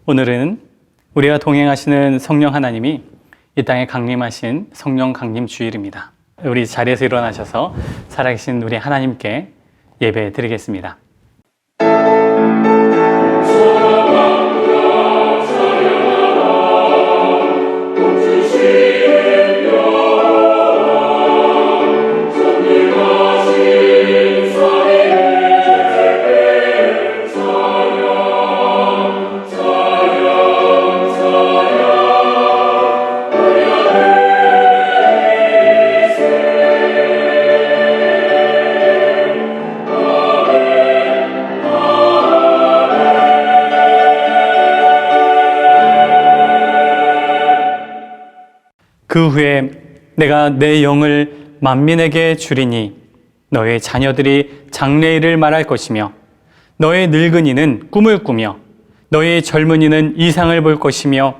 오늘은 우리와 동행하시는 성령 하나님이 이 땅에 강림하신 성령 강림 주일입니다. 우리 자리에서 일어나셔서 살아계신 우리 하나님께 예배 드리겠습니다. 그 후에 내가 내 영을 만민에게 주리니 너의 자녀들이 장래일을 말할 것이며 너의 늙은이는 꿈을 꾸며 너의 젊은이는 이상을 볼 것이며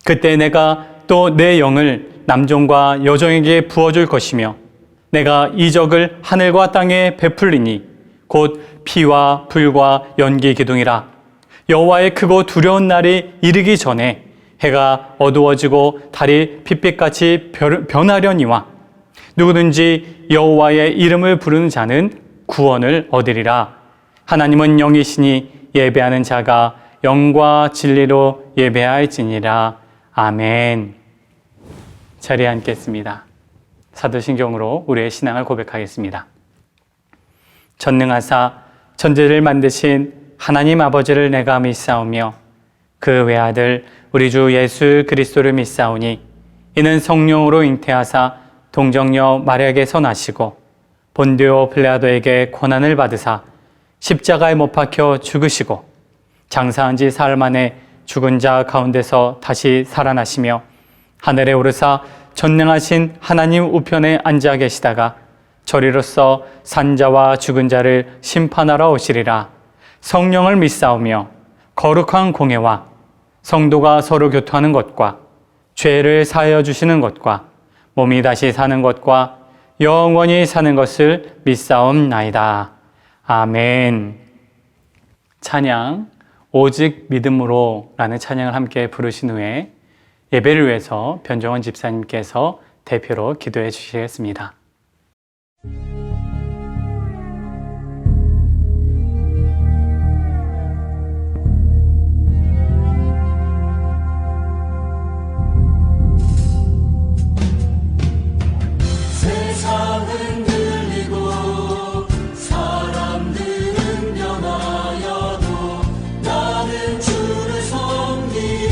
그때 내가 또 내 영을 남종과 여종에게 부어줄 것이며 내가 이적을 하늘과 땅에 베풀리니 곧 피와 불과 연기 기둥이라. 여호와의 크고 두려운 날이 이르기 전에 해가 어두워지고 달이 핏빛같이 변하려니와 누구든지 여호와의 이름을 부르는 자는 구원을 얻으리라. 하나님은 영이시니 예배하는 자가 영과 진리로 예배할지니라. 아멘. 자리에 앉겠습니다. 사도신경으로 우리의 신앙을 고백하겠습니다. 전능하사 천지를 만드신 하나님 아버지를 내가 믿사오며 그 외아들 우리 주 예수 그리스도를 믿사오니 이는 성령으로 잉태하사 동정녀 마리아에게서 나시고 본디오 빌라도에게 고난을 받으사 십자가에 못 박혀 죽으시고 장사한 지 사흘 만에 죽은 자 가운데서 다시 살아나시며 하늘에 오르사 전능하신 하나님 우편에 앉아 계시다가 저리로서 산자와 죽은 자를 심판하러 오시리라. 성령을 믿사오며 거룩한 공회와 성도가 서로 교통하는 것과 죄를 사하여 주시는 것과 몸이 다시 사는 것과 영원히 사는 것을 믿사옵나이다. 아멘. 찬양 오직 믿음으로 라는 찬양을 함께 부르신 후에 예배를 위해서 변정원 집사님께서 대표로 기도해 주시겠습니다. 세상은 들리고 사람들은 변하여도 나는 주를 섬기리.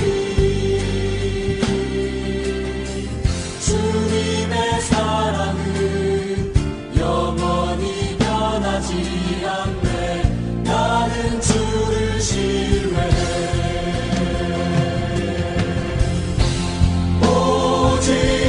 주님의 사랑은 영원히 변하지 않네. 나는 주를 신뢰해. 오직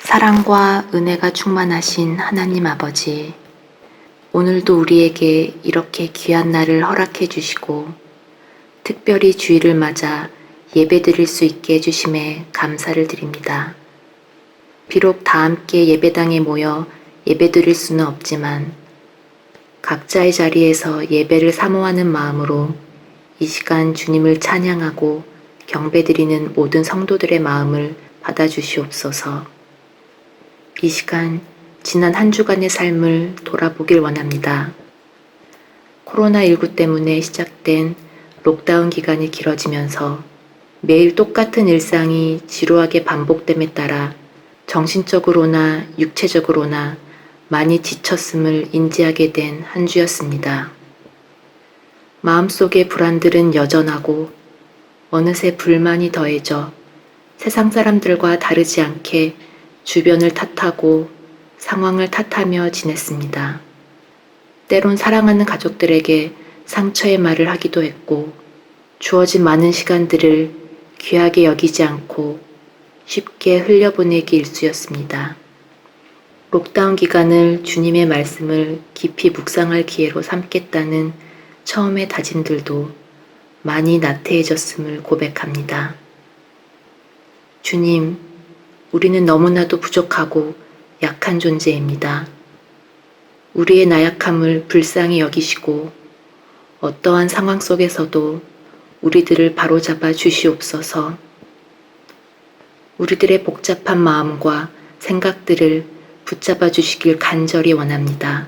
사랑과 은혜가 충만하신 하나님 아버지, 오늘도 우리에게 이렇게 귀한 날을 허락해 주시고 특별히 주일을 맞아 예배드릴 수 있게 해주심에 감사를 드립니다. 비록 다 함께 예배당에 모여 예배드릴 수는 없지만 각자의 자리에서 예배를 사모하는 마음으로 이 시간 주님을 찬양하고 경배드리는 모든 성도들의 마음을 받아주시옵소서. 이 시간 지난 한 주간의 삶을 돌아보길 원합니다. 코로나19 때문에 시작된 록다운 기간이 길어지면서 매일 똑같은 일상이 지루하게 반복됨에 따라 정신적으로나 육체적으로나 많이 지쳤음을 인지하게 된 한 주였습니다. 마음속의 불안들은 여전하고 어느새 불만이 더해져 세상 사람들과 다르지 않게 주변을 탓하고 상황을 탓하며 지냈습니다. 때론 사랑하는 가족들에게 상처의 말을 하기도 했고 주어진 많은 시간들을 귀하게 여기지 않고 쉽게 흘려보내기 일쑤였습니다. 록다운 기간을 주님의 말씀을 깊이 묵상할 기회로 삼겠다는 처음의 다짐들도 많이 나태해졌음을 고백합니다. 주님, 우리는 너무나도 부족하고 약한 존재입니다. 우리의 나약함을 불쌍히 여기시고 어떠한 상황 속에서도 우리들을 바로잡아 주시옵소서. 우리들의 복잡한 마음과 생각들을 붙잡아 주시길 간절히 원합니다.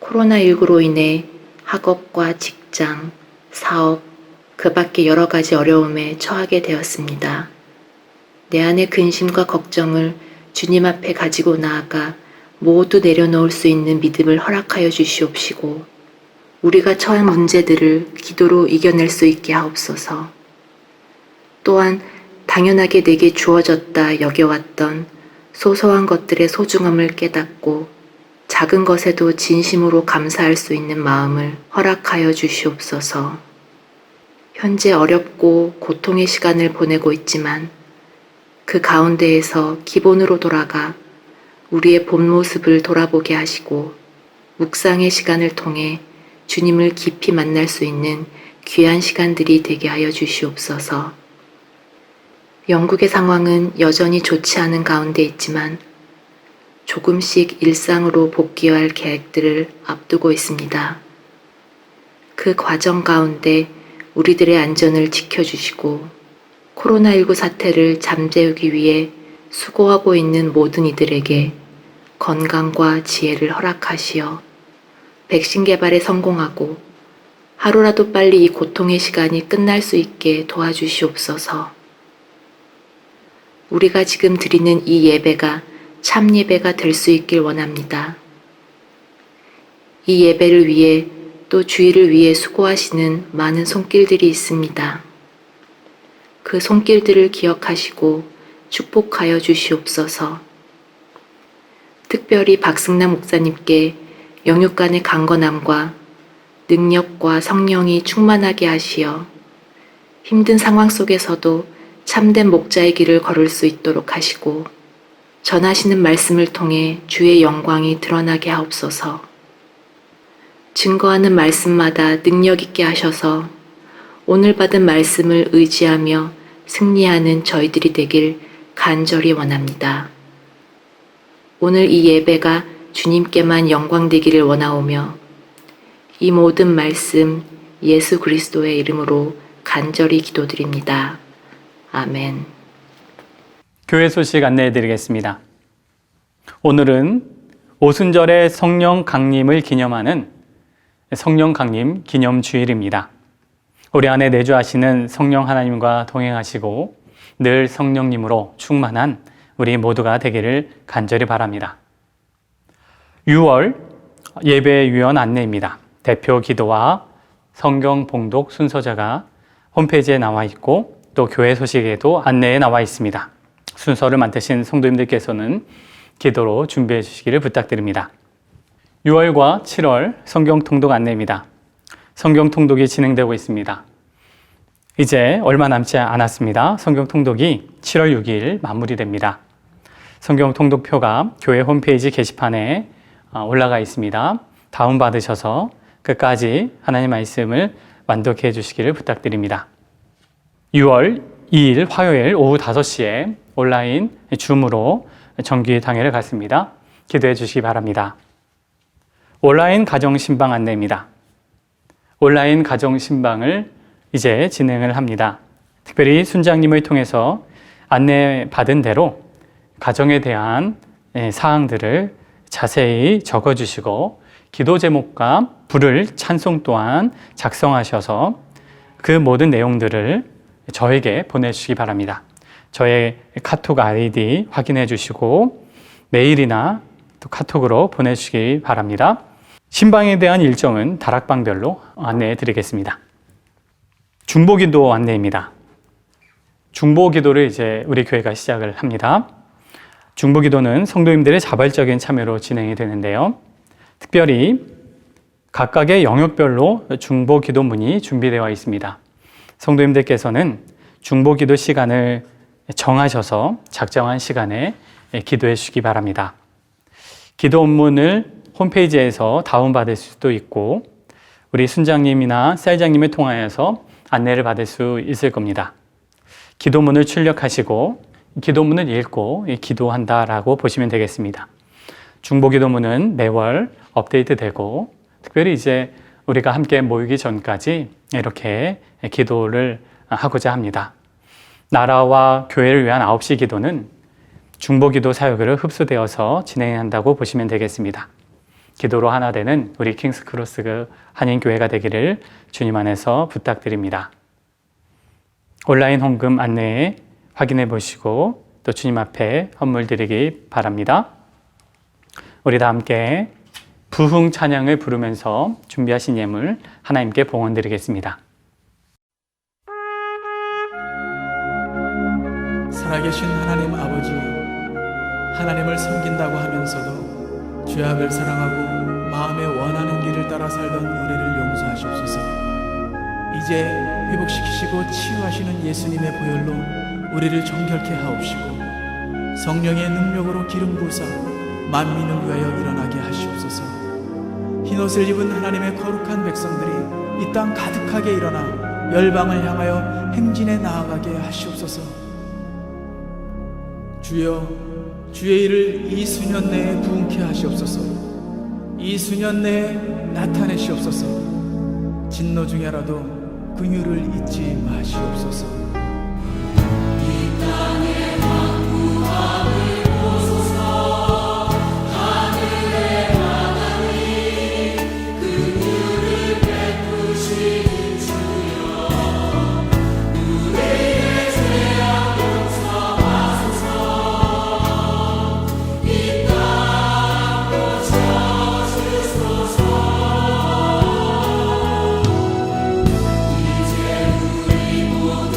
코로나19로 인해 학업과 직장, 사업, 그 밖에 여러 가지 어려움에 처하게 되었습니다. 내 안의 근심과 걱정을 주님 앞에 가지고 나아가 모두 내려놓을 수 있는 믿음을 허락하여 주시옵시고 우리가 처한 문제들을 기도로 이겨낼 수 있게 하옵소서. 또한 당연하게 내게 주어졌다 여겨왔던 소소한 것들의 소중함을 깨닫고 작은 것에도 진심으로 감사할 수 있는 마음을 허락하여 주시옵소서. 현재 어렵고 고통의 시간을 보내고 있지만 그 가운데에서 기본으로 돌아가 우리의 본 모습을 돌아보게 하시고 묵상의 시간을 통해 주님을 깊이 만날 수 있는 귀한 시간들이 되게 하여 주시옵소서. 영국의 상황은 여전히 좋지 않은 가운데 있지만 조금씩 일상으로 복귀할 계획들을 앞두고 있습니다. 그 과정 가운데 우리들의 안전을 지켜주시고 코로나19 사태를 잠재우기 위해 수고하고 있는 모든 이들에게 건강과 지혜를 허락하시어 백신 개발에 성공하고 하루라도 빨리 이 고통의 시간이 끝날 수 있게 도와주시옵소서. 우리가 지금 드리는 이 예배가 참 예배가 될 수 있길 원합니다. 이 예배를 위해 또 주일을 위해 수고하시는 많은 손길들이 있습니다. 그 손길들을 기억하시고 축복하여 주시옵소서. 특별히 박승남 목사님께 영육간의 강건함과 능력과 성령이 충만하게 하시어 힘든 상황 속에서도 참된 목자의 길을 걸을 수 있도록 하시고 전하시는 말씀을 통해 주의 영광이 드러나게 하옵소서. 증거하는 말씀마다 능력 있게 하셔서 오늘 받은 말씀을 의지하며 승리하는 저희들이 되길 간절히 원합니다. 오늘 이 예배가 주님께만 영광되기를 원하오며 이 모든 말씀 예수 그리스도의 이름으로 간절히 기도드립니다. 아멘. 교회 소식 안내해 드리겠습니다. 오늘은 오순절의 성령 강림을 기념하는 성령 강림 기념 주일입니다. 우리 안에 내주하시는 성령 하나님과 동행하시고 늘 성령님으로 충만한 우리 모두가 되기를 간절히 바랍니다. 6월 예배 유언 안내입니다. 대표 기도와 성경 봉독 순서자가 홈페이지에 나와 있고 또 교회 소식에도 안내에 나와 있습니다. 순서를 맡으신 성도님들께서는 기도로 준비해 주시기를 부탁드립니다. 6월과 7월 성경 통독 안내입니다. 성경 통독이 진행되고 있습니다. 이제 얼마 남지 않았습니다. 성경 통독이 7월 6일 마무리됩니다. 성경 통독표가 교회 홈페이지 게시판에 올라가 있습니다. 다운받으셔서 끝까지 하나님 말씀을 완독해 주시기를 부탁드립니다. 6월 2일 화요일 오후 5시에 온라인 줌으로 정기 당회를 갖습니다. 기도해 주시기 바랍니다. 온라인 가정신방 안내입니다. 온라인 가정신방을 이제 진행을 합니다. 특별히 순장님을 통해서 안내받은 대로 가정에 대한 사항들을 자세히 적어주시고 기도 제목과 부를 찬송 또한 작성하셔서 그 모든 내용들을 저에게 보내주시기 바랍니다. 저의 카톡 아이디 확인해 주시고 메일이나 또 카톡으로 보내주시기 바랍니다. 신방에 대한 일정은 다락방별로 안내해 드리겠습니다. 중보기도 안내입니다. 중보기도를 이제 우리 교회가 시작을 합니다. 중보기도는 성도님들의 자발적인 참여로 진행이 되는데요. 특별히 각각의 영역별로 중보기도문이 준비되어 있습니다. 성도님들께서는 중보기도 시간을 정하셔서 작정한 시간에 기도해 주시기 바랍니다. 기도 원문을 홈페이지에서 다운받을 수도 있고 우리 순장님이나 쌀장님을 통하여서 안내를 받을 수 있을 겁니다. 기도문을 출력하시고 기도문을 읽고 기도한다라고 보시면 되겠습니다. 중보기도문은 매월 업데이트되고 특별히 이제 우리가 함께 모이기 전까지 이렇게 기도를 하고자 합니다. 나라와 교회를 위한 9시 기도는 중보기도 사역으로 흡수되어서 진행한다고 보시면 되겠습니다. 기도로 하나 되는 우리 킹스크로스 한인교회가 되기를 주님 안에서 부탁드립니다. 온라인 헌금 안내 확인해 보시고 또 주님 앞에 헌물 드리기 바랍니다. 우리 다 함께 부흥 찬양을 부르면서 준비하신 예물 하나님께 봉헌 드리겠습니다. 살아계신 하나님 아버지, 하나님을 섬긴다고 하면서도 죄악을 사랑하고 마음에 원하는 길을 따라 살던 우리를 용서하시옵소서. 이제 회복시키시고 치유하시는 예수님의 보혈로 우리를 정결케 하옵시고 성령의 능력으로 기름 부으사 만민을 위하여 일어나게 하시옵소서. 흰옷을 입은 하나님의 거룩한 백성들이 이 땅 가득하게 일어나 열방을 향하여 행진에 나아가게 하시옵소서. 주여, 주의 일을 이 수년 내에 부흥케 하시옵소서. 이 수년 내에 나타내시옵소서. 진노 중에라도 긍휼을 잊지 마시옵소서. 이 땅의 황무함을 보소서. 하늘의 하나님 긍휼을 베푸시는 주여, 우리의 죄악 용서하소서. 이 땅 고쳐주소서. 이제 우리 모두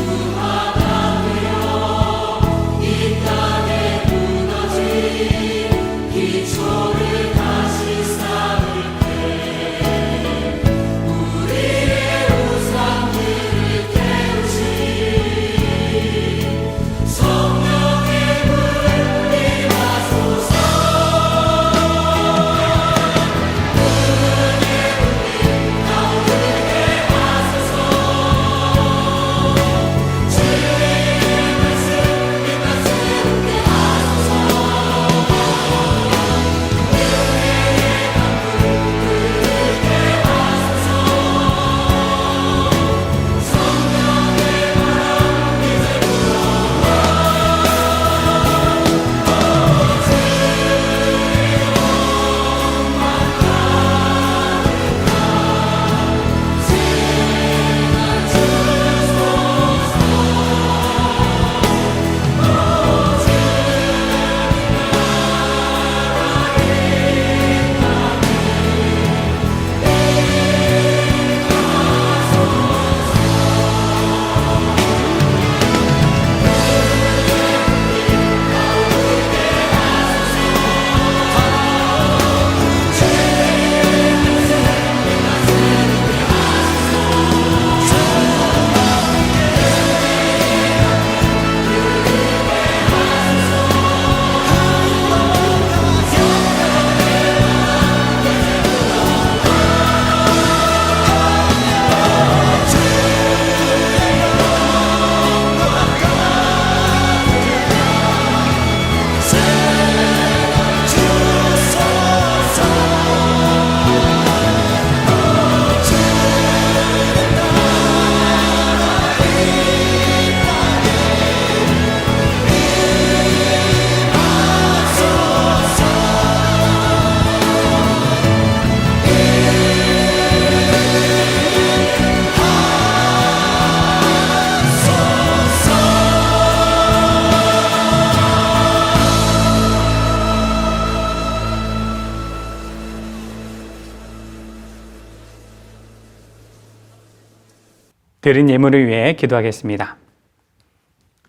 드린 예물을 위해 기도하겠습니다.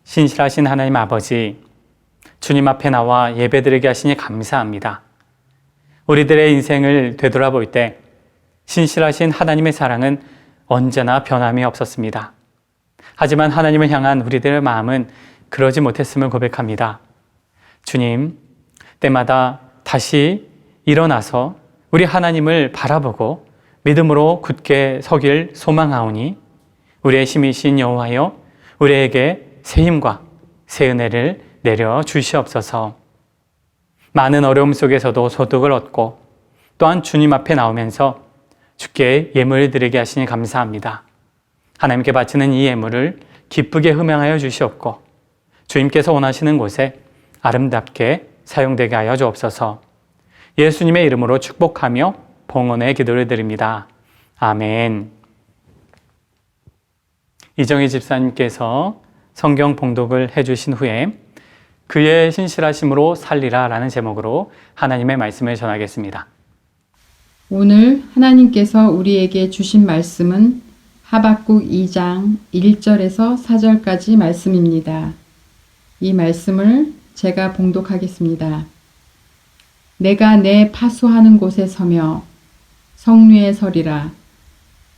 신실하신 하나님 아버지, 주님 앞에 나와 예배드리게 하시니 감사합니다. 우리들의 인생을 되돌아볼 때 신실하신 하나님의 사랑은 언제나 변함이 없었습니다. 하지만 하나님을 향한 우리들의 마음은 그러지 못했음을 고백합니다. 주님, 때마다 다시 일어나서 우리 하나님을 바라보고 믿음으로 굳게 서길 소망하오니 우리의 힘이신 여호와여, 우리에게 새 힘과 새 은혜를 내려 주시옵소서. 많은 어려움 속에서도 소득을 얻고 또한 주님 앞에 나오면서 주께 예물을 드리게 하시니 감사합니다. 하나님께 바치는 이 예물을 기쁘게 흠양하여 주시옵고 주님께서 원하시는 곳에 아름답게 사용되게 하여 주옵소서. 예수님의 이름으로 축복하며 봉헌의 기도를 드립니다. 아멘. 이정희 집사님께서 성경 봉독을 해주신 후에 그의 신실하심으로 살리라 라는 제목으로 하나님의 말씀을 전하겠습니다. 오늘 하나님께서 우리에게 주신 말씀은 하박국 2장 1절에서 4절까지 말씀입니다. 이 말씀을 제가 봉독하겠습니다. 내가 내 파수하는 곳에 서며 성류에 서리라.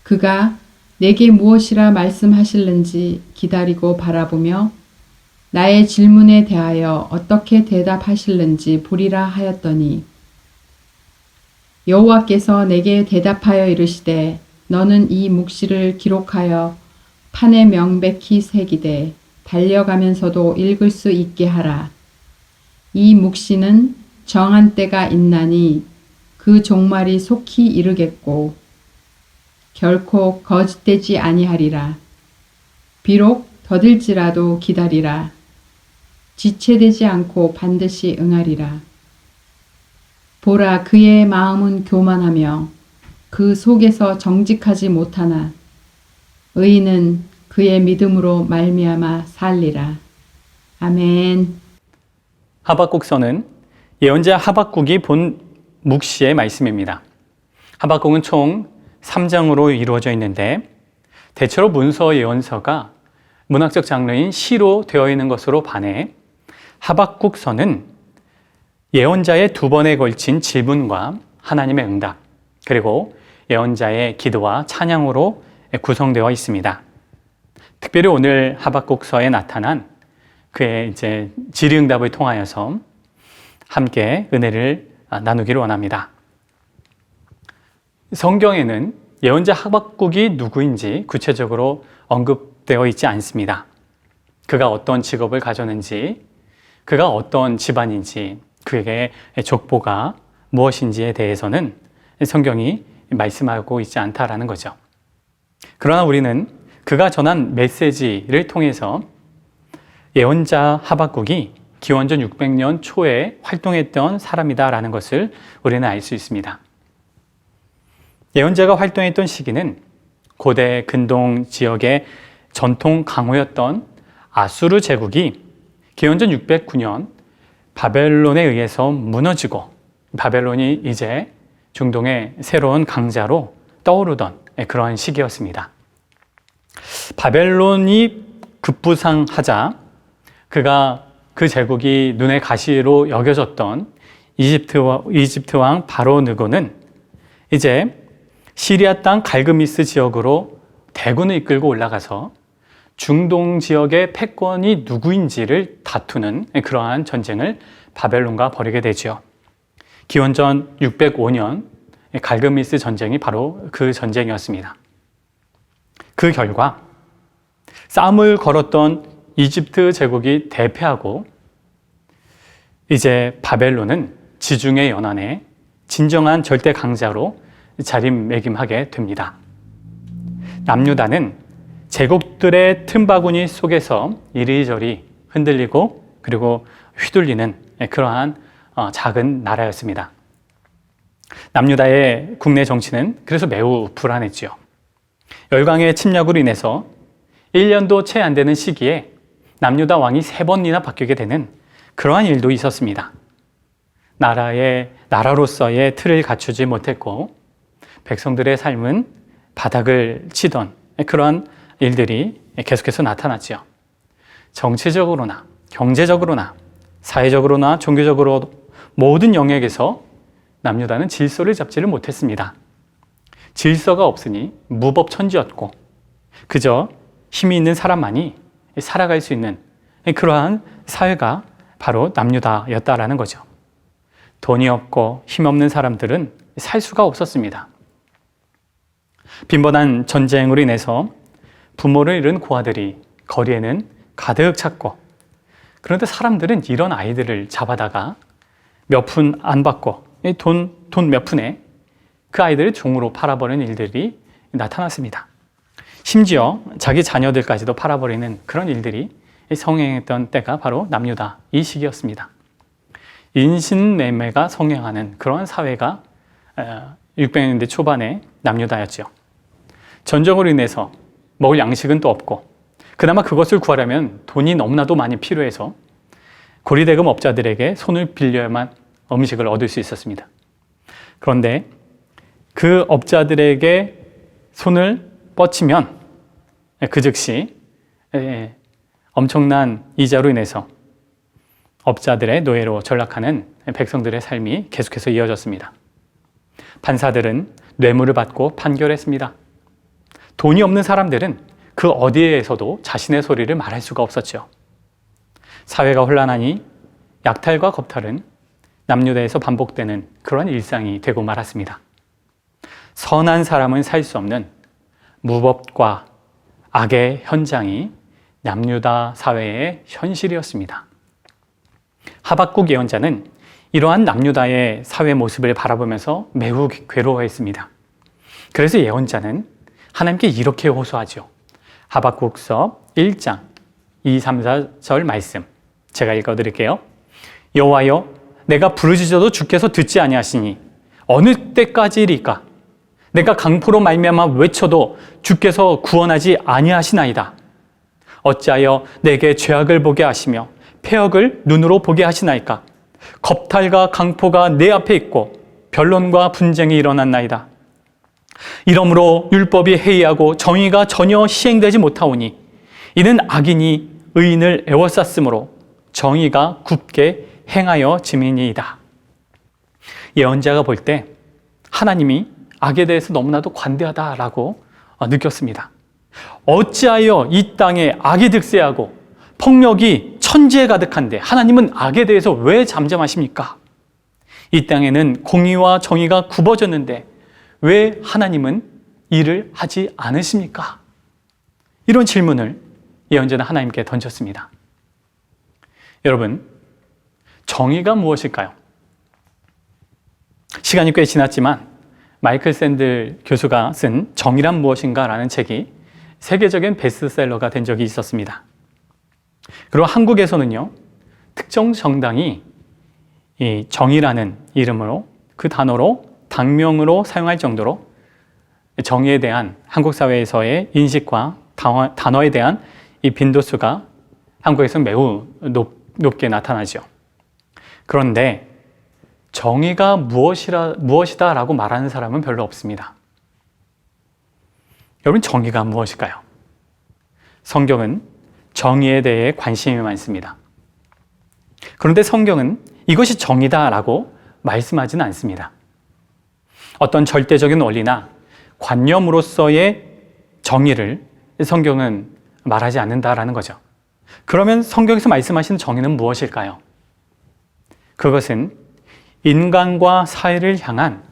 그가 내게 무엇이라 말씀하실는지 기다리고 바라보며 나의 질문에 대하여 어떻게 대답하실는지 보리라 하였더니 여호와께서 내게 대답하여 이르시되 너는 이 묵시를 기록하여 판에 명백히 새기되 달려가면서도 읽을 수 있게 하라. 이 묵시는 정한 때가 있나니 그 종말이 속히 이르겠고 결코 거짓되지 아니하리라. 비록 더딜지라도 기다리라. 지체되지 않고 반드시 응하리라. 보라, 그의 마음은 교만하며 그 속에서 정직하지 못하나 의인은 그의 믿음으로 말미암아 살리라. 아멘. 하박국서는 예언자 하박국이 본 묵시의 말씀입니다. 하박국은 총 3장으로 이루어져 있는데 대체로 문서 예언서가 문학적 장르인 시로 되어 있는 것으로 반해 하박국서는 예언자의 2번에 걸친 질문과 하나님의 응답, 그리고 예언자의 기도와 찬양으로 구성되어 있습니다. 특별히 오늘 하박국서에 나타난 그의 질의응답을 통하여서 함께 은혜를 나누기를 원합니다. 성경에는 예언자 하박국이 누구인지 구체적으로 언급되어 있지 않습니다. 그가 어떤 직업을 가졌는지, 그가 어떤 집안인지, 그에게 족보가 무엇인지에 대해서는 성경이 말씀하고 있지 않다라는 거죠. 그러나 우리는 그가 전한 메시지를 통해서 예언자 하박국이 기원전 600년 초에 활동했던 사람이다라는 것을 우리는 알 수 있습니다. 예언자가 활동했던 시기는 고대 근동 지역의 전통 강호였던 아수르 제국이 기원전 609년 바벨론에 의해서 무너지고 바벨론이 이제 중동의 새로운 강자로 떠오르던 그러한 시기였습니다. 바벨론이 급부상하자 그가 그 제국이 눈의 가시로 여겨졌던 이집트 왕 바로 느고는 이제 시리아 땅 갈그미스 지역으로 대군을 이끌고 올라가서 중동 지역의 패권이 누구인지를 다투는 그러한 전쟁을 바벨론과 벌이게 되죠. 기원전 605년 갈그미스 전쟁이 바로 그 전쟁이었습니다. 그 결과 싸움을 걸었던 이집트 제국이 대패하고 이제 바벨론은 지중해 연안의 진정한 절대 강자로 자리매김하게 됩니다. 남유다는 제국들의 틈바구니 속에서 이리저리 흔들리고 그리고 휘둘리는 그러한 작은 나라였습니다. 남유다의 국내 정치는 그래서 매우 불안했지요. 열강의 침략으로 인해서 1년도 채 안 되는 시기에 남유다 왕이 3번이나 바뀌게 되는 그러한 일도 있었습니다. 나라로서의 틀을 갖추지 못했고 백성들의 삶은 바닥을 치던 그러한 일들이 계속해서 나타났죠. 정치적으로나 경제적으로나 사회적으로나 종교적으로 모든 영역에서 남유다는 질서를 잡지를 못했습니다. 질서가 없으니 무법천지였고 그저 힘이 있는 사람만이 살아갈 수 있는 그러한 사회가 바로 남유다였다라는 거죠. 돈이 없고 힘없는 사람들은 살 수가 없었습니다. 빈번한 전쟁으로 인해서 부모를 잃은 고아들이 거리에는 가득 찼고, 그런데 사람들은 이런 아이들을 잡아다가 몇 푼 안 받고 돈 몇 푼에 그 아이들을 종으로 팔아버리는 일들이 나타났습니다. 심지어 자기 자녀들까지도 팔아버리는 그런 일들이 성행했던 때가 바로 남유다 이 시기였습니다. 인신매매가 성행하는 그런 사회가 600년대 초반의 남유다였죠. 전쟁으로 인해서 먹을 양식은 또 없고, 그나마 그것을 구하려면 돈이 너무나도 많이 필요해서 고리대금 업자들에게 손을 빌려야만 음식을 얻을 수 있었습니다. 그런데 그 업자들에게 손을 뻗치면 그 즉시 엄청난 이자로 인해서 업자들의 노예로 전락하는 백성들의 삶이 계속해서 이어졌습니다. 판사들은 뇌물을 받고 판결했습니다. 돈이 없는 사람들은 그 어디에서도 자신의 소리를 말할 수가 없었죠. 사회가 혼란하니 약탈과 겁탈은 남유다에서 반복되는 그런 일상이 되고 말았습니다. 선한 사람은 살 수 없는 무법과 악의 현장이 남유다 사회의 현실이었습니다. 하박국 예언자는 이러한 남유다의 사회 모습을 바라보면서 매우 괴로워했습니다. 그래서 예언자는 하나님께 이렇게 호소하죠. 하박국서 1장 2, 3, 4절 말씀 제가 읽어드릴게요. 여호와여, 내가 부르짖어도 주께서 듣지 아니하시니 어느 때까지리까? 내가 강포로 말미암아 외쳐도 주께서 구원하지 아니하시나이다. 어찌하여 내게 죄악을 보게 하시며 폐역을 눈으로 보게 하시나이까? 겁탈과 강포가 내 앞에 있고 변론과 분쟁이 일어났나이다. 이러므로 율법이 해이하고 정의가 전혀 시행되지 못하오니 이는 악인이 의인을 애워쌌으므로 정의가 굽게 행하여 짐이니이다. 예언자가 볼 때 하나님이 악에 대해서 너무나도 관대하다라고 느꼈습니다. 어찌하여 이 땅에 악이 득세하고 폭력이 천지에 가득한데 하나님은 악에 대해서 왜 잠잠하십니까? 이 땅에는 공의와 정의가 굽어졌는데 왜 하나님은 일을 하지 않으십니까? 이런 질문을 예언자는 하나님께 던졌습니다. 여러분, 정의가 무엇일까요? 시간이 꽤 지났지만 마이클 샌들 교수가 쓴 정의란 무엇인가 라는 책이 세계적인 베스트셀러가 된 적이 있었습니다. 그리고 한국에서는요, 특정 정당이 이 정의라는 이름으로 그 단어로 당명으로 사용할 정도로 정의에 대한 한국 사회에서의 인식과 단어에 대한 이 빈도수가 한국에서 매우 높게 나타나죠. 그런데 정의가 무엇이다라고 말하는 사람은 별로 없습니다. 여러분, 정의가 무엇일까요? 성경은 정의에 대해 관심이 많습니다. 그런데 성경은 이것이 정의다라고 말씀하지는 않습니다. 어떤 절대적인 원리나 관념으로서의 정의를 성경은 말하지 않는다라는 거죠. 그러면 성경에서 말씀하시는 정의는 무엇일까요? 그것은 인간과 사회를 향한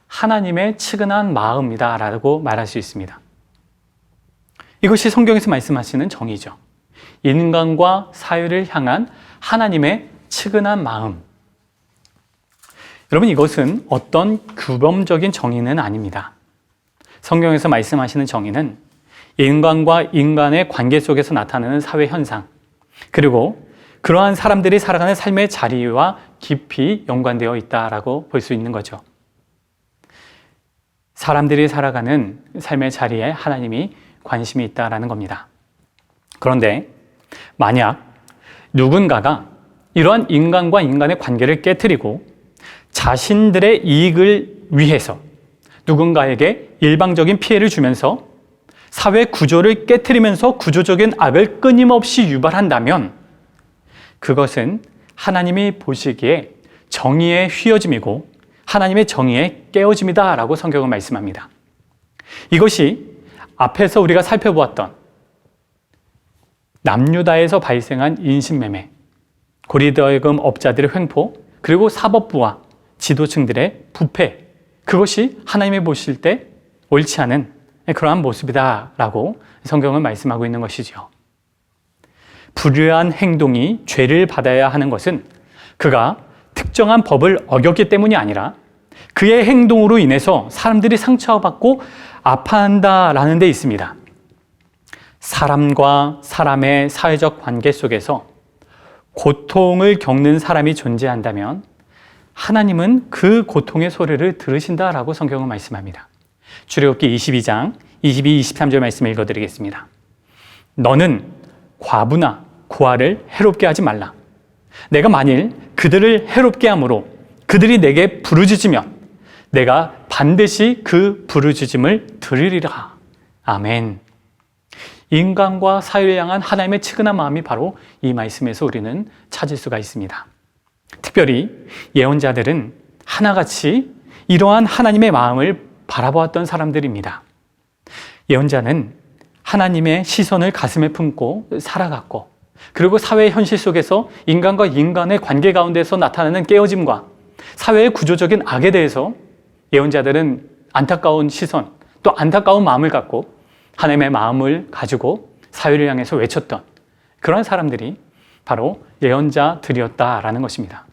하나님의 측은한 마음이다라고 말할 수 있습니다. 이것이 성경에서 말씀하시는 정의죠. 인간과 사회를 향한 하나님의 측은한 마음. 여러분, 이것은 어떤 규범적인 정의는 아닙니다. 성경에서 말씀하시는 정의는 인간과 인간의 관계 속에서 나타나는 사회 현상, 그리고 그러한 사람들이 살아가는 삶의 자리와 깊이 연관되어 있다라고 볼 수 있는 거죠. 사람들이 살아가는 삶의 자리에 하나님이 관심이 있다라는 겁니다. 그런데 만약 누군가가 이러한 인간과 인간의 관계를 깨트리고 자신들의 이익을 위해서 누군가에게 일방적인 피해를 주면서 사회 구조를 깨트리면서 구조적인 악을 끊임없이 유발한다면 그것은 하나님이 보시기에 정의의 휘어짐이고 하나님의 정의의 깨어짐이다라고 성경은 말씀합니다. 이것이 앞에서 우리가 살펴보았던 남유다에서 발생한 인신매매, 고리대금 업자들의 횡포, 그리고 사법부와 지도층들의 부패, 그것이 하나님이 보실 때 옳지 않은 그러한 모습이다라고 성경은 말씀하고 있는 것이죠. 불의한 행동이 죄를 받아야 하는 것은 그가 특정한 법을 어겼기 때문이 아니라 그의 행동으로 인해서 사람들이 상처받고 아파한다라는 데 있습니다. 사람과 사람의 사회적 관계 속에서 고통을 겪는 사람이 존재한다면 하나님은 그 고통의 소리를 들으신다라고 성경은 말씀합니다. 출애굽기 22장 22, 23절 말씀을 읽어드리겠습니다. 너는 과부나 고아를 해롭게 하지 말라. 내가 만일 그들을 해롭게 함으로 그들이 내게 부르짖으면 내가 반드시 그 부르짖음을 들으리라. 아멘. 인간과 사회를 향한 하나님의 측은한 마음이 바로 이 말씀에서 우리는 찾을 수가 있습니다. 특별히 예언자들은 하나같이 이러한 하나님의 마음을 바라보았던 사람들입니다. 예언자는 하나님의 시선을 가슴에 품고 살아갔고, 그리고 사회 현실 속에서 인간과 인간의 관계 가운데서 나타나는 깨어짐과 사회의 구조적인 악에 대해서 예언자들은 안타까운 시선, 또 안타까운 마음을 갖고 하나님의 마음을 가지고 사회를 향해서 외쳤던 그런 사람들이 바로 예언자들이었다라는 것입니다.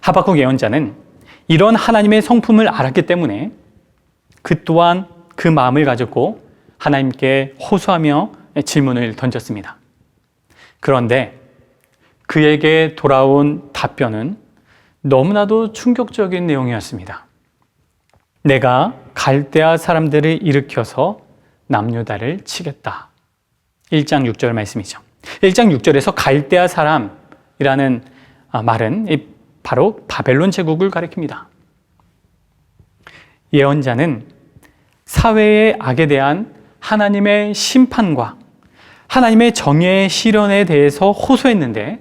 하박국 예언자는 이런 하나님의 성품을 알았기 때문에 그 또한 그 마음을 가지고 하나님께 호소하며 질문을 던졌습니다. 그런데 그에게 돌아온 답변은 너무나도 충격적인 내용이었습니다. 내가 갈대아 사람들을 일으켜서 남유다를 치겠다. 1장 6절 말씀이죠. 1장 6절에서 갈대아 사람이라는 말은 바로 바벨론 제국을 가리킵니다. 예언자는 사회의 악에 대한 하나님의 심판과 하나님의 정의의 실현에 대해서 호소했는데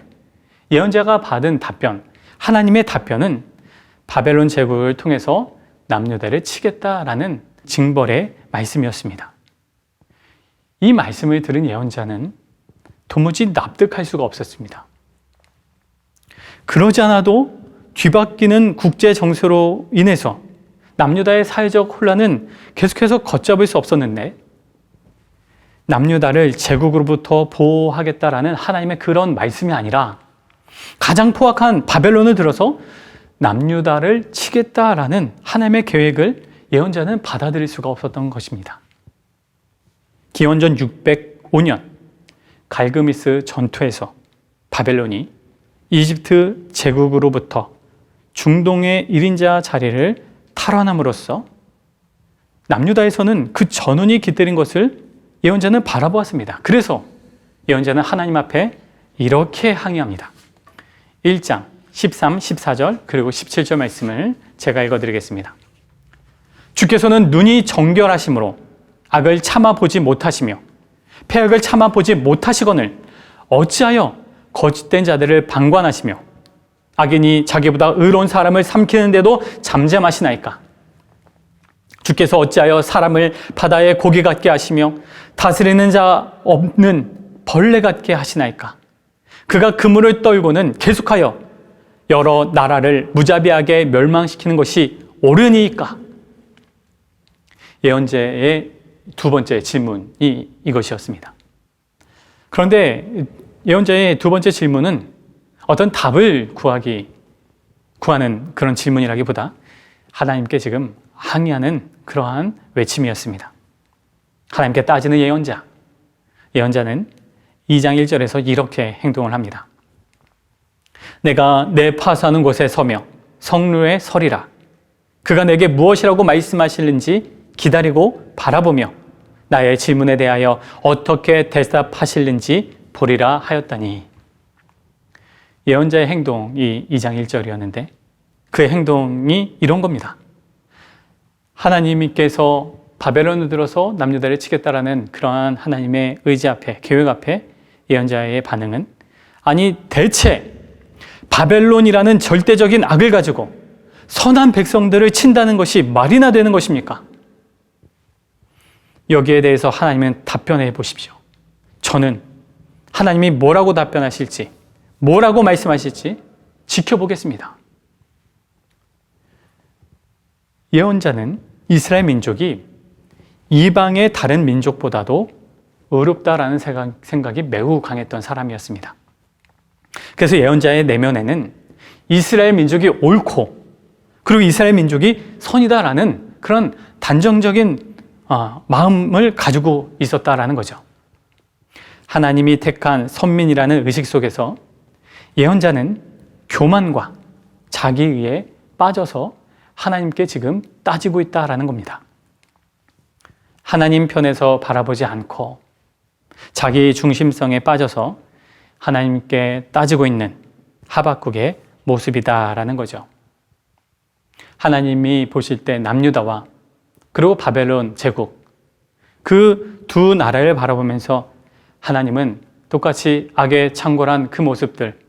예언자가 받은 답변, 하나님의 답변은 바벨론 제국을 통해서 남유다를 치겠다라는 징벌의 말씀이었습니다. 이 말씀을 들은 예언자는 도무지 납득할 수가 없었습니다. 그러지 않아도 뒤바뀌는 국제 정세로 인해서 남유다의 사회적 혼란은 계속해서 걷잡을 수 없었는데 남유다를 제국으로부터 보호하겠다라는 하나님의 그런 말씀이 아니라 가장 포악한 바벨론을 들어서 남유다를 치겠다라는 하나님의 계획을 예언자는 받아들일 수가 없었던 것입니다. 기원전 605년 갈그미스 전투에서 바벨론이 이집트 제국으로부터 중동의 1인자 자리를 탈환함으로써 남유다에서는 그 전운이 깃들인 것을 예언자는 바라보았습니다. 그래서 예언자는 하나님 앞에 이렇게 항의합니다. 1장 13, 14절 그리고 17절 말씀을 제가 읽어드리겠습니다. 주께서는 눈이 정결하심으로 악을 참아보지 못하시며 패악을 참아보지 못하시거늘 어찌하여 거짓된 자들을 방관하시며 악인이 자기보다 의로운 사람을 삼키는데도 잠잠하시나이까? 주께서 어찌하여 사람을 바다의 고기 같게 하시며 다스리는 자 없는 벌레 같게 하시나이까? 그가 그물을 떨고는 계속하여 여러 나라를 무자비하게 멸망시키는 것이 옳으니까? 예언자의 두 번째 질문이 이것이었습니다. 그런데 예언자의 두 번째 질문은 어떤 답을 구하는 그런 질문이라기보다 하나님께 지금 항의하는 그러한 외침이었습니다. 하나님께 따지는 예언자. 예언자는 2장 1절에서 이렇게 행동을 합니다. 내가 내 파수하는 곳에 서며 성루에 서리라. 그가 내게 무엇이라고 말씀하실는지 기다리고 바라보며 나의 질문에 대하여 어떻게 대답하실는지 보리라 하였다니. 예언자의 행동이 2장 1절이었는데 그의 행동이 이런 겁니다. 하나님께서 바벨론을 들어서 남유다를 치겠다라는 그러한 하나님의 의지 앞에, 계획 앞에 예언자의 반응은, 아니 대체 바벨론이라는 절대적인 악을 가지고 선한 백성들을 친다는 것이 말이나 되는 것입니까? 여기에 대해서 하나님은 답변해 보십시오. 저는 하나님이 뭐라고 답변하실지, 뭐라고 말씀하실지 지켜보겠습니다. 예언자는 이스라엘 민족이 이방의 다른 민족보다도 어렵다라는 생각이 매우 강했던 사람이었습니다. 그래서 예언자의 내면에는 이스라엘 민족이 옳고 그리고 이스라엘 민족이 선이다라는 그런 단정적인 마음을 가지고 있었다라는 거죠. 하나님이 택한 선민이라는 의식 속에서 예언자는 교만과 자기의에 빠져서 하나님께 지금 따지고 있다라는 겁니다. 하나님 편에서 바라보지 않고 자기 중심성에 빠져서 하나님께 따지고 있는 하박국의 모습이다라는 거죠. 하나님이 보실 때 남유다와 그리고 바벨론 제국, 그 두 나라를 바라보면서 하나님은 똑같이 악에 창궐한 그 모습들,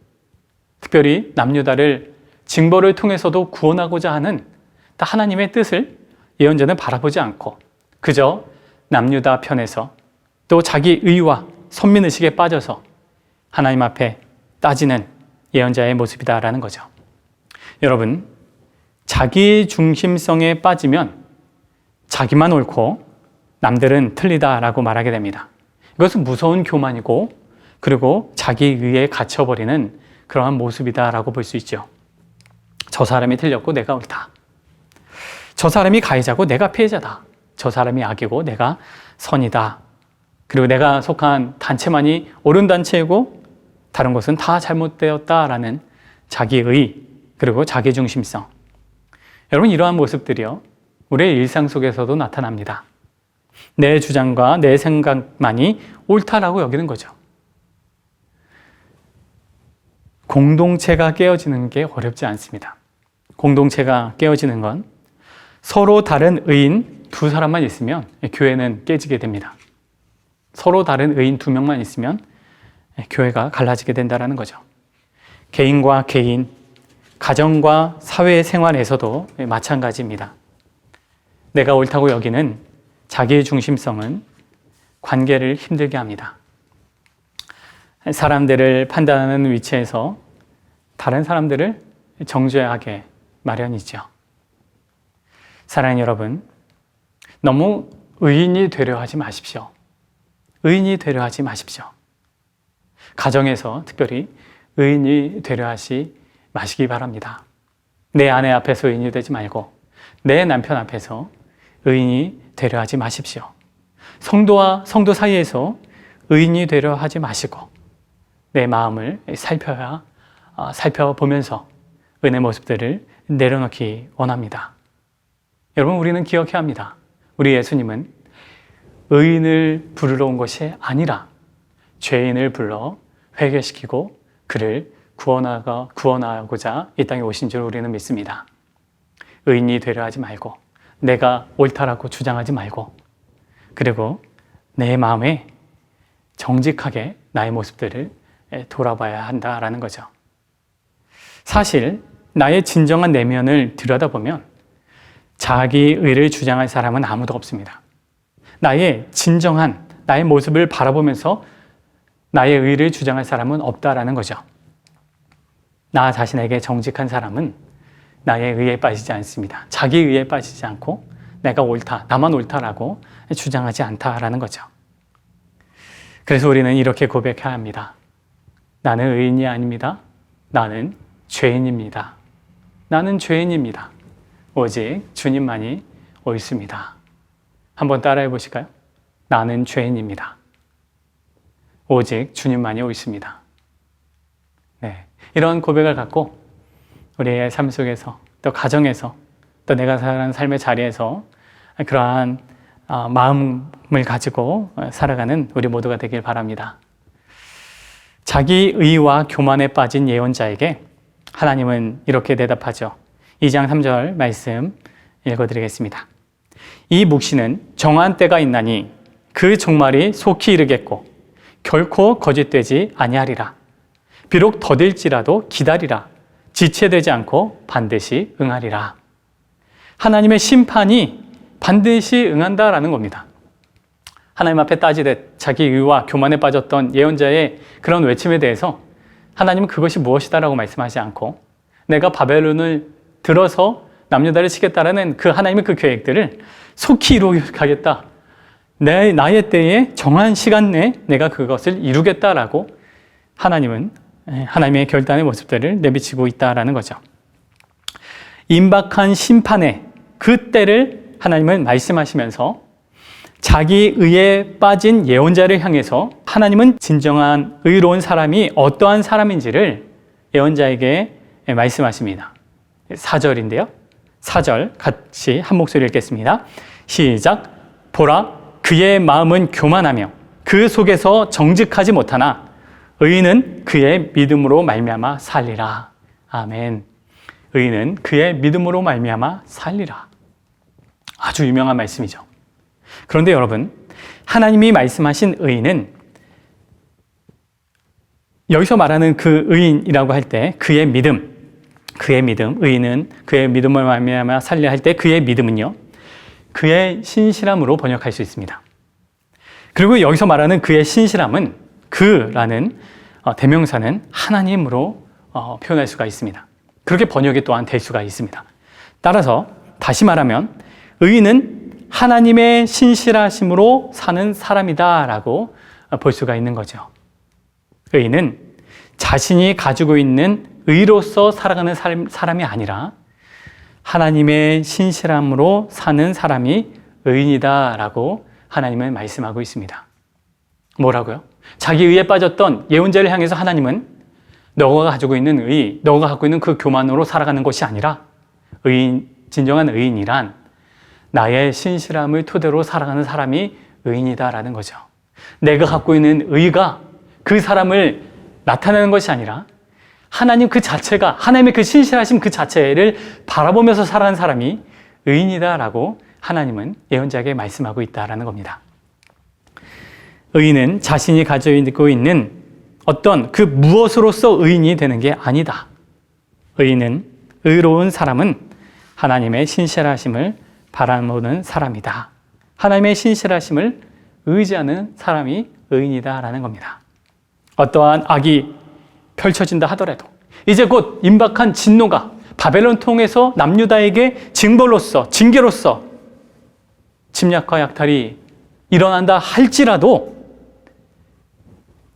특별히 남유다를 징벌을 통해서도 구원하고자 하는 하나님의 뜻을 예언자는 바라보지 않고 그저 남유다 편에서 또 자기 의와 선민의식에 빠져서 하나님 앞에 따지는 예언자의 모습이다라는 거죠. 여러분, 자기 중심성에 빠지면 자기만 옳고 남들은 틀리다라고 말하게 됩니다. 이것은 무서운 교만이고 그리고 자기 의에 갇혀버리는 그러한 모습이다라고 볼 수 있죠. 저 사람이 틀렸고 내가 옳다. 저 사람이 가해자고 내가 피해자다. 저 사람이 악이고 내가 선이다. 그리고 내가 속한 단체만이 옳은 단체이고 다른 것은 다 잘못되었다라는 자기의 그리고 자기중심성. 여러분, 이러한 모습들이요, 우리의 일상 속에서도 나타납니다. 내 주장과 내 생각만이 옳다라고 여기는 거죠. 공동체가 깨어지는 게 어렵지 않습니다. 공동체가 깨어지는 건 서로 다른 의인 두 사람만 있으면 교회는 깨지게 됩니다. 서로 다른 의인 두 명만 있으면 교회가 갈라지게 된다는 거죠. 개인과 개인, 가정과 사회생활에서도 마찬가지입니다. 내가 옳다고 여기는 자기의 중심성은 관계를 힘들게 합니다. 사람들을 판단하는 위치에서 다른 사람들을 정죄하게 마련이죠. 사랑하는 여러분, 너무 의인이 되려 하지 마십시오. 의인이 되려 하지 마십시오. 가정에서 특별히 의인이 되려 하지 마시기 바랍니다. 내 아내 앞에서 의인이 되지 말고 내 남편 앞에서 의인이 되려 하지 마십시오. 성도와 성도 사이에서 의인이 되려 하지 마시고 내 마음을 살펴보면서 은혜 모습들을 내려놓기 원합니다. 여러분, 우리는 기억해야 합니다. 우리 예수님은 의인을 부르러 온 것이 아니라 죄인을 불러 회개시키고 그를 구원하고자 이 땅에 오신 줄 우리는 믿습니다. 의인이 되려 하지 말고 내가 옳다라고 주장하지 말고 그리고 내 마음에 정직하게 나의 모습들을 돌아봐야 한다라는 거죠. 사실 나의 진정한 내면을 들여다보면 자기 의를 주장할 사람은 아무도 없습니다. 나의 진정한 나의 모습을 바라보면서 나의 의를 주장할 사람은 없다라는 거죠. 나 자신에게 정직한 사람은 나의 의에 빠지지 않습니다. 자기 의에 빠지지 않고 내가 옳다, 나만 옳다라고 주장하지 않다라는 거죠. 그래서 우리는 이렇게 고백해야 합니다. 나는 의인이 아닙니다. 나는 죄인입니다. 나는 죄인입니다. 오직 주님만이 옳습니다. 한번 따라해 보실까요? 나는 죄인입니다. 오직 주님만이 옳습니다. 네, 이런 고백을 갖고 우리의 삶 속에서 또 가정에서 또 내가 사는 삶의 자리에서 그러한 마음을 가지고 살아가는 우리 모두가 되길 바랍니다. 자기 의와 교만에 빠진 예언자에게 하나님은 이렇게 대답하죠. 2장 3절 말씀 읽어드리겠습니다. 이 묵시는 정한 때가 있나니 그 종말이 속히 이르겠고 결코 거짓되지 아니하리라. 비록 더딜지라도 기다리라. 지체되지 않고 반드시 응하리라. 하나님의 심판이 반드시 응한다라는 겁니다. 하나님 앞에 따지듯 자기 의와 교만에 빠졌던 예언자의 그런 외침에 대해서 하나님은 그것이 무엇이다라고 말씀하지 않고 내가 바벨론을 들어서 남유다를 치겠다라는 그 하나님의 그 계획들을 속히 이루겠다. 나의 때에 정한 시간 내에 내가 그것을 이루겠다라고 하나님은 하나님의 결단의 모습들을 내비치고 있다라는 거죠. 임박한 심판의 그 때를 하나님은 말씀하시면서 자기 의에 빠진 예언자를 향해서 하나님은 진정한 의로운 사람이 어떠한 사람인지를 예언자에게 말씀하십니다. 4절인데요. 4절 같이 한 목소리 읽겠습니다. 시작. 보라, 그의 마음은 교만하며 그 속에서 정직하지 못하나 의인은 그의 믿음으로 말미암아 살리라. 아멘. 의인은 그의 믿음으로 말미암아 살리라. 아주 유명한 말씀이죠. 그런데 여러분, 하나님이 말씀하신 의인은 여기서 말하는 그 의인이라고 할 때 그의 믿음, 의인은 그의 믿음을 말미암아 살리라 할 때 그의 믿음은요, 그의 신실함으로 번역할 수 있습니다. 그리고 여기서 말하는 그의 신실함은 그라는 대명사는 하나님으로 표현할 수가 있습니다. 그렇게 번역이 또한 될 수가 있습니다. 따라서 다시 말하면 의인은 하나님의 신실하심으로 사는 사람이다라고 볼 수가 있는 거죠. 의인은 자신이 가지고 있는 의로서 살아가는 사람이 아니라 하나님의 신실함으로 사는 사람이 의인이다라고 하나님은 말씀하고 있습니다. 뭐라고요? 자기 의에 빠졌던 예언자를 향해서 하나님은 너가 가지고 있는 의, 너가 갖고 있는 그 교만으로 살아가는 것이 아니라 의인, 진정한 의인이란 나의 신실함을 토대로 살아가는 사람이 의인이다라는 거죠. 내가 갖고 있는 의가 그 사람을 나타내는 것이 아니라 하나님 그 자체가, 하나님의 그 신실하심 그 자체를 바라보면서 살아가는 사람이 의인이다라고 하나님은 예언자에게 말씀하고 있다라는 겁니다. 의인은 자신이 가지고 있는 어떤 그 무엇으로서 의인이 되는 게 아니다. 의인은, 의로운 사람은 하나님의 신실하심을 바라보는 사람이다. 하나님의 신실하심을 의지하는 사람이 의인이다라는 겁니다. 어떠한 악이 펼쳐진다 하더라도 이제 곧 임박한 진노가 바벨론 통해서 남유다에게 징벌로서, 징계로서 침략과 약탈이 일어난다 할지라도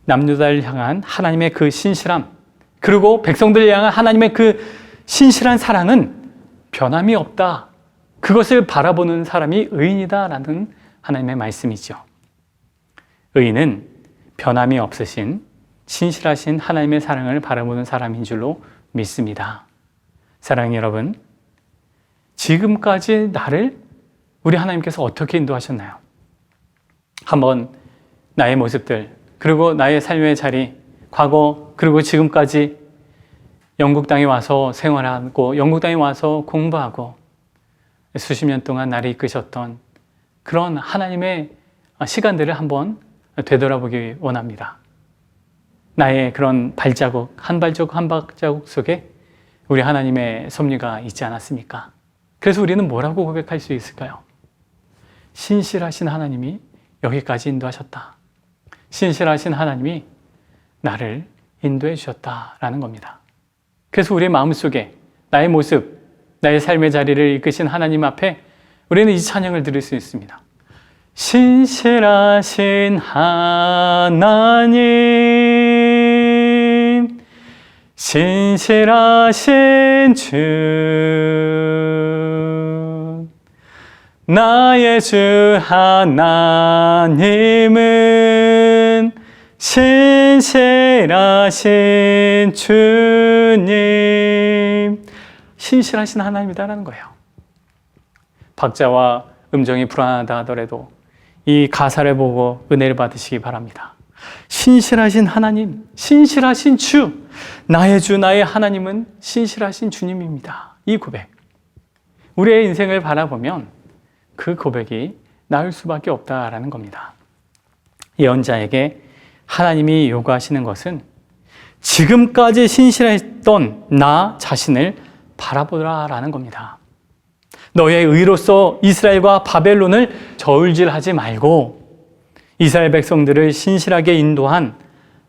남유다를 향한 하나님의 그 신실함, 그리고 백성들을 향한 하나님의 그 신실한 사랑은 변함이 없다. 그것을 바라보는 사람이 의인이다라는 하나님의 말씀이죠. 의인은 변함이 없으신 신실하신 하나님의 사랑을 바라보는 사람인 줄로 믿습니다. 사랑하는 여러분, 지금까지 나를 우리 하나님께서 어떻게 인도하셨나요? 한번 나의 모습들, 그리고 나의 삶의 자리, 과거, 그리고 지금까지 영국 땅에 와서 생활하고 영국 땅에 와서 공부하고 수십 년 동안 나를 이끄셨던 그런 하나님의 시간들을 한번 되돌아보기 원합니다. 나의 그런 발자국, 한 발자국 한 발자국 속에 우리 하나님의 섭리가 있지 않았습니까? 그래서 우리는 뭐라고 고백할 수 있을까요? 신실하신 하나님이 여기까지 인도하셨다. 신실하신 하나님이 나를 인도해 주셨다라는 겁니다. 그래서 우리의 마음속에 나의 모습, 나의 삶의 자리를 이끄신 하나님 앞에 우리는 이 찬양을 들을 수 있습니다. 신실하신 하나님, 신실하신 주, 나의 주 하나님은 신실하신 주님, 신실하신 하나님이다라는 거예요. 박자와 음정이 불안하다 하더라도 이 가사를 보고 은혜를 받으시기 바랍니다. 신실하신 하나님, 신실하신 주, 나의 주, 나의 하나님은 신실하신 주님입니다. 이 고백. 우리의 인생을 바라보면 그 고백이 나을 수밖에 없다라는 겁니다. 예언자에게 하나님이 요구하시는 것은 지금까지 신실했던 나 자신을 바라보라라는 겁니다. 너의 의로서 이스라엘과 바벨론을 저울질하지 말고 이스라엘 백성들을 신실하게 인도한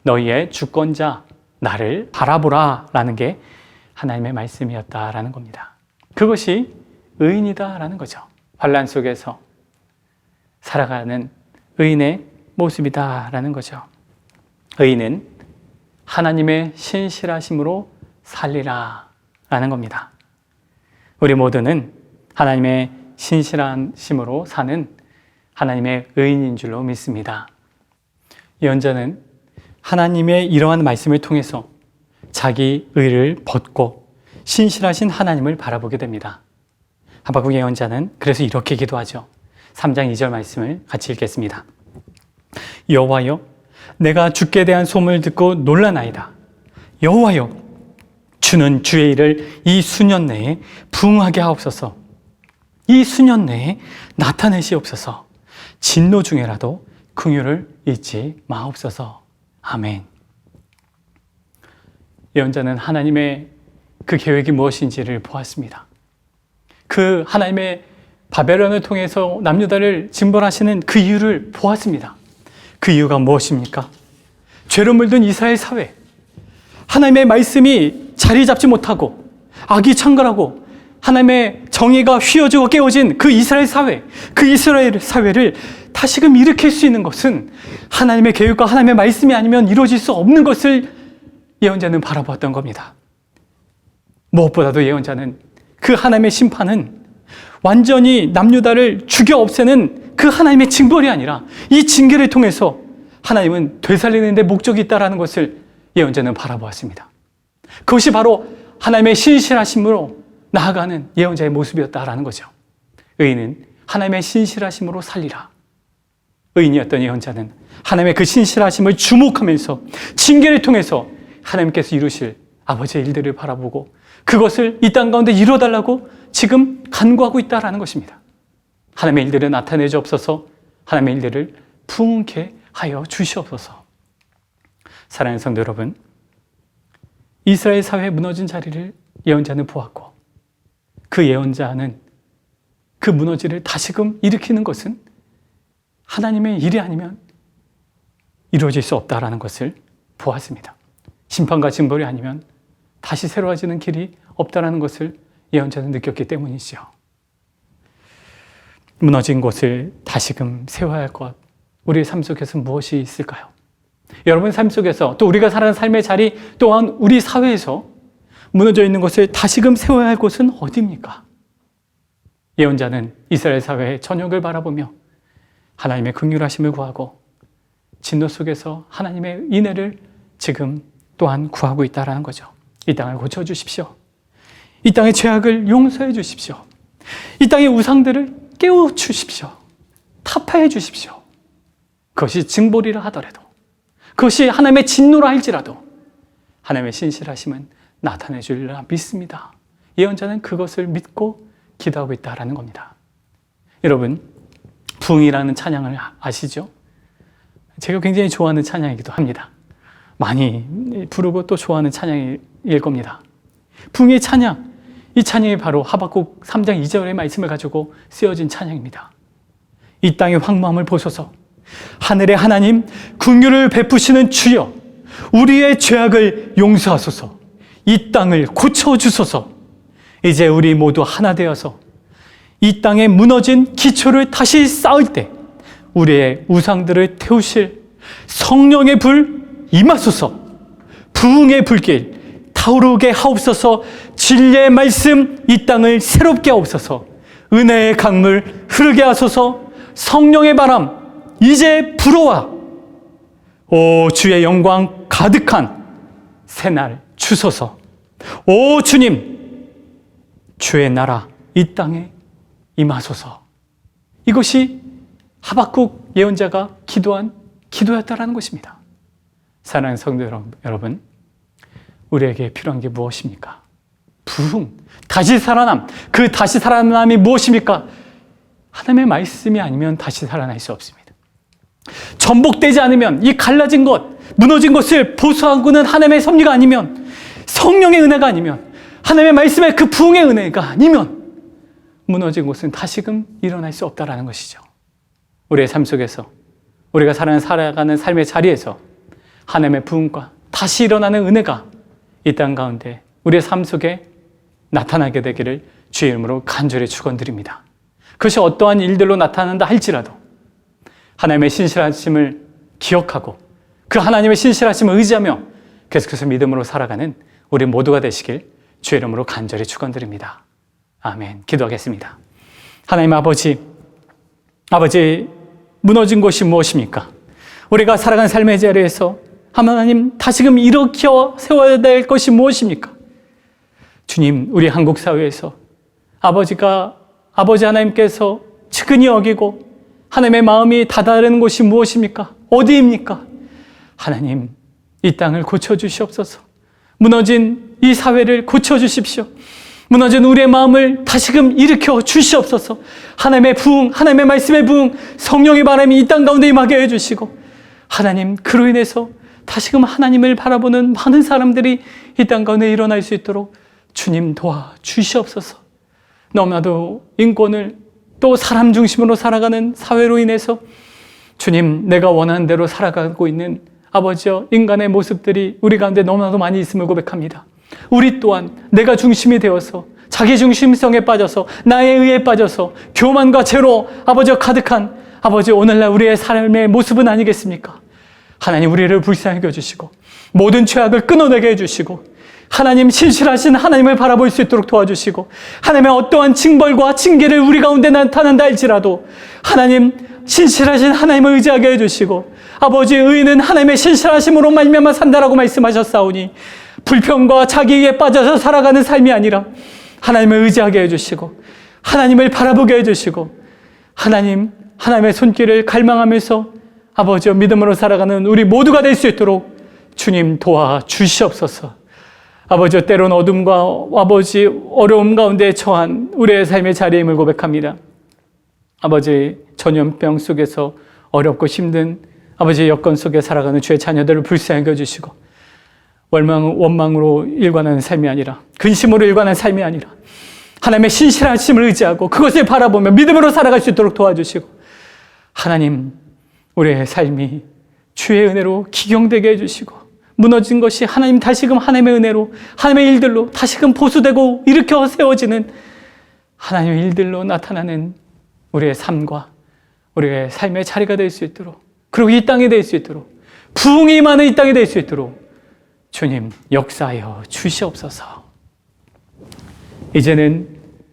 너희의 주권자 나를 바라보라라는 게 하나님의 말씀이었다라는 겁니다. 그것이 의인이다라는 거죠. 환난 속에서 살아가는 의인의 모습이다라는 거죠. 의인은 하나님의 신실하심으로 살리라라는 겁니다. 우리 모두는 하나님의 신실하심으로 사는 하나님의 의인인 줄로 믿습니다. 예언자는 하나님의 이러한 말씀을 통해서 자기 의를 벗고 신실하신 하나님을 바라보게 됩니다. 하박국 예언자는 그래서 이렇게 기도하죠. 3장 2절 말씀을 같이 읽겠습니다. 여호와여, 내가 주께 대한 소문을 듣고 놀라나이다. 여호와여, 주는 주의 일을 이 수년 내에 부응하게 하옵소서. 이 수년 내에 나타내시옵소서. 진노 중에라도 긍휼을 잊지 마옵소서. 아멘. 예언자는 하나님의 그 계획이 무엇인지를 보았습니다. 그 하나님의 바벨론을 통해서 남유다를 징벌하시는 그 이유를 보았습니다. 그 이유가 무엇입니까? 죄로 물든 이스라엘 사회, 하나님의 말씀이 자리 잡지 못하고 악이 창궐하고 하나님의 정의가 휘어지고 깨어진 그 이스라엘 사회, 그 이스라엘 사회를 다시금 일으킬 수 있는 것은 하나님의 계획과 하나님의 말씀이 아니면 이루어질 수 없는 것을 예언자는 바라보았던 겁니다. 무엇보다도 예언자는 그 하나님의 심판은 완전히 남유다를 죽여 없애는 그 하나님의 징벌이 아니라 이 징계를 통해서 하나님은 되살리는 데 목적이 있다는 것을 예언자는 바라보았습니다. 그것이 바로 하나님의 신실하심으로 나아가는 예언자의 모습이었다라는 거죠. 의인은 하나님의 신실하심으로 살리라. 의인이었던 예언자는 하나님의 그 신실하심을 주목하면서 징계를 통해서 하나님께서 이루실 아버지의 일들을 바라보고 그것을 이 땅 가운데 이루어달라고 지금 간구하고 있다라는 것입니다. 하나님의 일들을 나타내 주옵소서. 하나님의 일들을 부응케 하여 주시옵소서. 사랑하는 성도 여러분, 이스라엘 사회의 무너진 자리를 예언자는 보았고 그 예언자는 그 무너지를 다시금 일으키는 것은 하나님의 일이 아니면 이루어질 수 없다라는 것을 보았습니다. 심판과 징벌이 아니면 다시 새로워지는 길이 없다라는 것을 예언자는 느꼈기 때문이죠. 무너진 곳을 다시금 세워야 할 것, 우리의 삶 속에서 무엇이 있을까요? 여러분 삶 속에서 또 우리가 살아가는 삶의 자리 또한 우리 사회에서 무너져 있는 것을 다시금 세워야 할 곳은 어디입니까? 예언자는 이스라엘 사회의 전역을 바라보며 하나님의 긍휼하심을 구하고 진노 속에서 하나님의 인애를 지금 또한 구하고 있다는 거죠. 이 땅을 고쳐주십시오. 이 땅의 죄악을 용서해 주십시오. 이 땅의 우상들을 깨워주십시오. 타파해 주십시오. 그것이 징벌이라 하더라도, 그것이 하나님의 진노라 할지라도 하나님의 신실하심은 나타내 주리라 믿습니다. 예언자는 그것을 믿고 기도하고 있다는 겁니다. 여러분, 부흥이라는 찬양을 아시죠? 제가 굉장히 좋아하는 찬양이기도 합니다. 많이 부르고 또 좋아하는 찬양일 겁니다. 부흥의 찬양, 이 찬양이 바로 하박국 3장 2절의 말씀을 가지고 쓰여진 찬양입니다. 이 땅의 황무함을 보소서. 하늘의 하나님, 긍휼을 베푸시는 주여, 우리의 죄악을 용서하소서. 이 땅을 고쳐주소서. 이제 우리 모두 하나 되어서 이 땅에 무너진 기초를 다시 쌓을 때 우리의 우상들을 태우실 성령의 불 임하소서. 부흥의 불길 타오르게 하옵소서. 진리의 말씀 이 땅을 새롭게 하옵소서. 은혜의 강물 흐르게 하소서. 성령의 바람 이제 불어와. 오 주의 영광 가득한 새날 주소서. 오 주님, 주의 나라 이 땅에 임하소서. 이것이 하박국 예언자가 기도한 기도였다라는 것입니다. 사랑하는 성도 여러분, 우리에게 필요한 게 무엇입니까? 부흥, 다시 살아남. 그 다시 살아남이 무엇입니까? 하나님의 말씀이 아니면 다시 살아날 수 없습니다. 전복되지 않으면, 이 갈라진 것, 무너진 것을 보수하고는 하나님의 섭리가 아니면, 성령의 은혜가 아니면, 하나님의 말씀의 그 부흥의 은혜가 아니면 무너진 곳은 다시금 일어날 수 없다라는 것이죠. 우리의 삶 속에서, 우리가 살아가는 삶의 자리에서 하나님의 부흥과 다시 일어나는 은혜가 이 땅 가운데 우리의 삶 속에 나타나게 되기를 주의 이름으로 간절히 축원드립니다. 그것이 어떠한 일들로 나타난다 할지라도 하나님의 신실하심을 기억하고 그 하나님의 신실하심을 의지하며 계속해서 믿음으로 살아가는 우리 모두가 되시길 주의 이름으로 간절히 축원드립니다. 아멘. 기도하겠습니다. 하나님 아버지, 무너진 곳이 무엇입니까? 우리가 살아가는 삶의 자리에서 하나님 다시금 일으켜 세워야 될 것이 무엇입니까? 주님, 우리 한국 사회에서 아버지 하나님께서 측은히 여기고 하나님의 마음이 다다른 곳이 무엇입니까? 어디입니까? 하나님, 이 땅을 고쳐주시옵소서. 무너진 이 사회를 고쳐주십시오. 무너진 우리의 마음을 다시금 일으켜 주시옵소서. 하나님의 부흥, 하나님의 말씀의 부흥, 성령의 바람이 이 땅 가운데 임하게 해주시고 하나님, 그로 인해서 다시금 하나님을 바라보는 많은 사람들이 이 땅 가운데 일어날 수 있도록 주님 도와주시옵소서. 너무나도 인권을 또 사람 중심으로 살아가는 사회로 인해서 주님, 내가 원하는 대로 살아가고 있는 아버지여 인간의 모습들이 우리 가운데 너무나도 많이 있음을 고백합니다. 우리 또한 내가 중심이 되어서 자기 중심성에 빠져서 나의 의에 빠져서 교만과 죄로 아버지여 가득한 아버지 오늘날 우리의 삶의 모습은 아니겠습니까? 하나님, 우리를 불쌍히 여겨주시고 모든 죄악을 끊어내게 해주시고 하나님, 신실하신 하나님을 바라볼 수 있도록 도와주시고 하나님의 어떠한 징벌과 징계를 우리 가운데 나타난다 할지라도 하나님, 신실하신 하나님을 의지하게 해주시고 아버지, 의인은 하나님의 신실하심으로 말미암아 산다라고 말씀하셨사오니 불평과 자기에 빠져서 살아가는 삶이 아니라 하나님을 의지하게 해주시고 하나님을 바라보게 해주시고 하나님의 손길을 갈망하면서 아버지여 믿음으로 살아가는 우리 모두가 될 수 있도록 주님 도와주시옵소서. 아버지여, 때론 어둠과 아버지 어려움 가운데 처한 우리의 삶의 자리임을 고백합니다. 아버지, 전염병 속에서 어렵고 힘든 아버지 여건 속에 살아가는 주의 자녀들을 불쌍히 여겨주시고 원망으로 일관하는 삶이 아니라, 근심으로 일관하는 삶이 아니라 하나님의 신실하심을 의지하고 그것을 바라보며 믿음으로 살아갈 수 있도록 도와주시고 하나님, 우리의 삶이 주의 은혜로 기경되게 해주시고 무너진 것이 하나님 다시금 하나님의 은혜로, 하나님의 일들로 다시금 보수되고 일으켜 세워지는 하나님의 일들로 나타나는 우리의 삶과 우리의 삶의 자리가 될 수 있도록, 그리고 이 땅이 될 수 있도록, 부흥이 임하는 이 땅이 될 수 있도록 주님 역사하여 주시옵소서. 이제는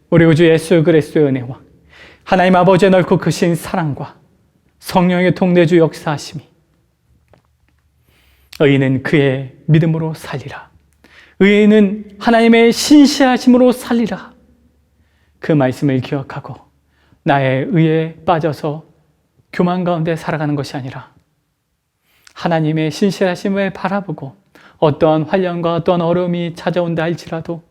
우리 우주 예수 그리스도의 은혜와 하나님 아버지의 넓고 크신 사랑과 성령의 통내주 역사하심이, 의인은 그의 믿음으로 살리라, 의인은 하나님의 신실하심으로 살리라, 그 말씀을 기억하고 나의 의에 빠져서 교만 가운데 살아가는 것이 아니라 하나님의 신실하심을 바라보고 어떠한 환난과 어떠한 어려움이 찾아온다 할지라도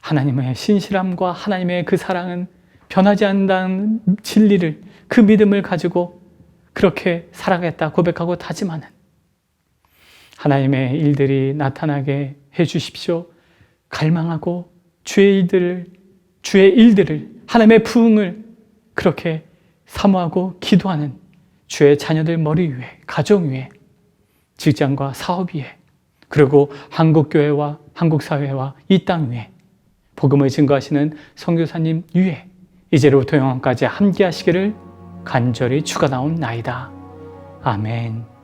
하나님의 신실함과 하나님의 그 사랑은 변하지 않는다는 진리를, 그 믿음을 가지고 그렇게 살아가겠다 고백하고 다짐하는 하나님의 일들이 나타나게 해주십시오. 갈망하고 주의 일들을 하나님의 부흥을 그렇게 사모하고 기도하는 주의 자녀들 머리 위에, 가정 위에, 직장과 사업 위에, 그리고 한국교회와 한국사회와 이 땅 위에 복음을 증거하시는 선교사님 위에 이제로부터 영원까지 함께 하시기를 간절히 축원하옵나이다. 아멘.